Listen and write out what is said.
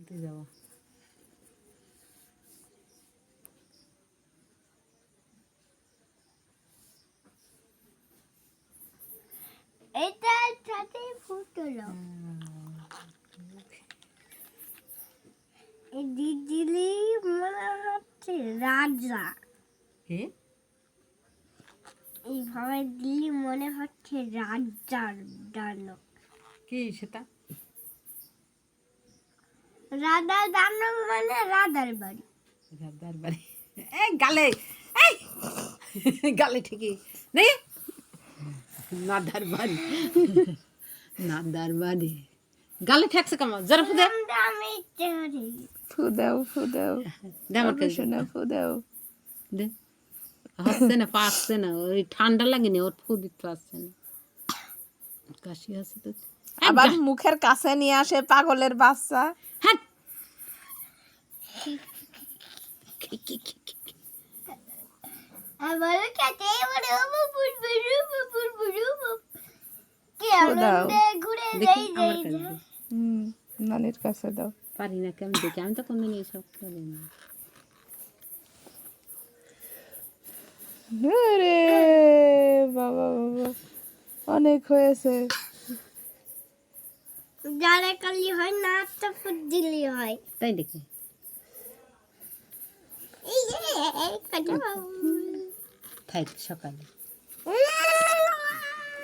খেলতে যাবো। এটা সাথে ফুটলো এই দিদি মনে হচ্ছে রাজা কে? এইভাবে দিলি মনে হচ্ছে রাজার দানব। কি সেটা? রাজার দানব মানে রাজার বাড়ি। রাধার বাড়ি। এই গালে, এই গালে ঠিকই নেই। নাদার বাড়ি, নাদার বাড়ি গালে ঠেকছে কেমন? জোরে ফুদে। আমি ইচ্ছে ফু দাও দে আমার কাছে শোনা ফু দাও। দে। হচ্ছে না, পাচ্ছে না, ওই ঠান্ডা লাগেনি, ওর ফু দিতে পারছে না, কাশি আছে তো। আবার মুখের কাছে নিয়ে আসে পাগলের বাচ্চা। হ্যাঁ, আমার কাছে বড় বুবুর কি ফু দাও। আনন্দে ঘুরে দেখি যাই আমার যাই কাছে যাই। দে। নানির কাছে দাও। পারি না, কেমন দেখি, আমি তো কোনদিন এইসব করি না। রে বাবা অনেক হয়েছে। যারা কালি হয় না তো ফুট দিলি হয়। তাই দেখি এই যে কত থাক সকালে। বাবু